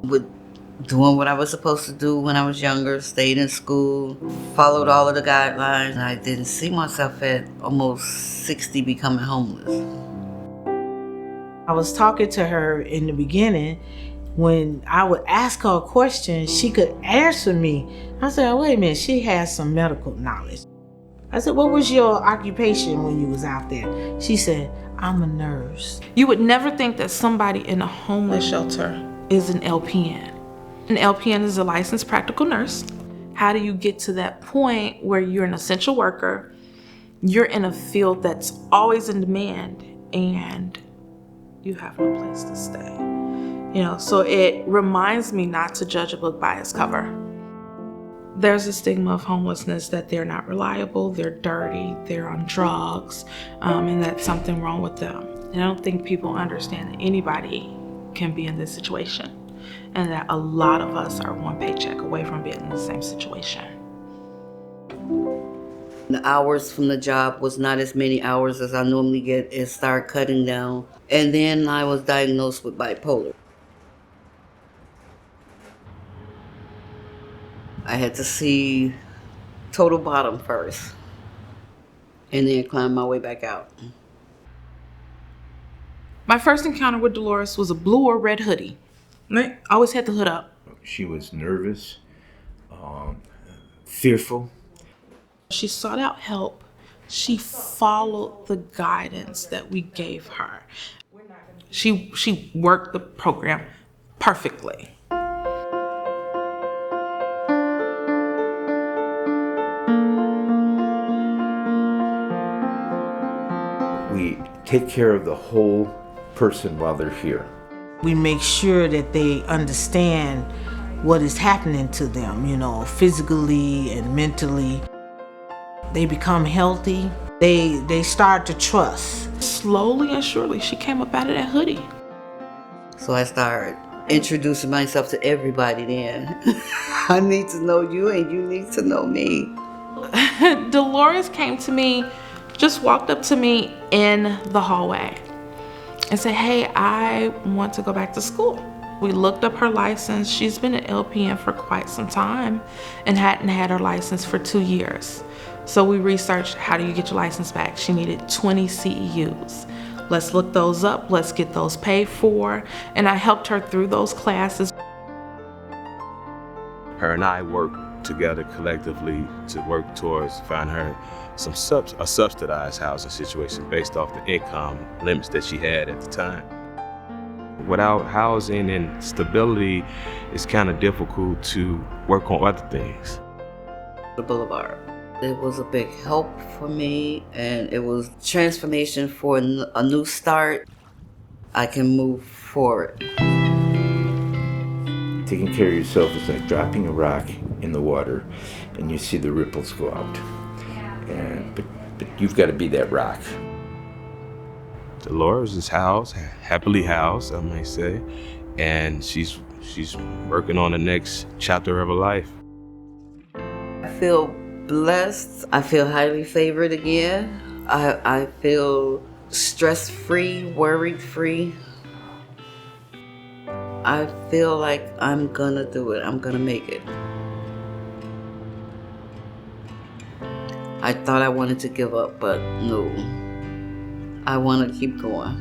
With doing what I was supposed to do when I was younger, stayed in school, followed all of the guidelines. I didn't see myself at almost 60 becoming homeless. I was talking to her in the beginning. When I would ask her a question, she could answer me. I said, wait a minute, she has some medical knowledge. I said, what was your occupation when you was out there? She said, I'm a nurse. You would never think that somebody in a homeless shelter is an LPN. An LPN is a licensed practical nurse. How do you get to that point where you're an essential worker, you're in a field that's always in demand, and you have no place to stay? So it reminds me not to judge a book by its cover. There's a stigma of homelessness that they're not reliable, they're dirty, they're on drugs, and that's something wrong with them. And I don't think people understand that anybody can be in this situation, and that a lot of us are one paycheck away from being in the same situation. The hours from the job was not as many hours as I normally get. It started cutting down. And then I was diagnosed with bipolar. I had to see total bottom first and then climb my way back out. My first encounter with Delores was a blue or red hoodie. I always had the hood up. She was nervous, fearful. She sought out help. She followed the guidance that we gave her. She worked the program perfectly. We take care of the whole person while they're here. We make sure that they understand what is happening to them, physically and mentally. They become healthy. They start to trust. Slowly and surely, she came up out of that hoodie. So I started introducing myself to everybody then. I need to know you and you need to know me. Delores came to me, just walked up to me in the hallway and said, hey, I want to go back to school. We looked up her license. She's been an LPN for quite some time and hadn't had her license for 2 years. So we researched, how do you get your license back? She needed 20 CEUs. Let's look those up. Let's get those paid for. And I helped her through those classes. Her and I worked together collectively to work towards find her a subsidized housing situation based off the income limits that she had at the time. Without housing and stability, it's kind of difficult to work on other things. The Boulevard. It was a big help for me, and it was transformation for a new start. I can move forward. Taking care of yourself is like dropping a rock in the water and you see the ripples go out. But you've got to be that rock. Delores is happily housed, I may say, and she's working on the next chapter of her life. I feel blessed. I feel highly favored again. I feel stress-free, worried-free. I feel like I'm gonna do it. I'm gonna make it. I thought I wanted to give up, but no. I want to keep going.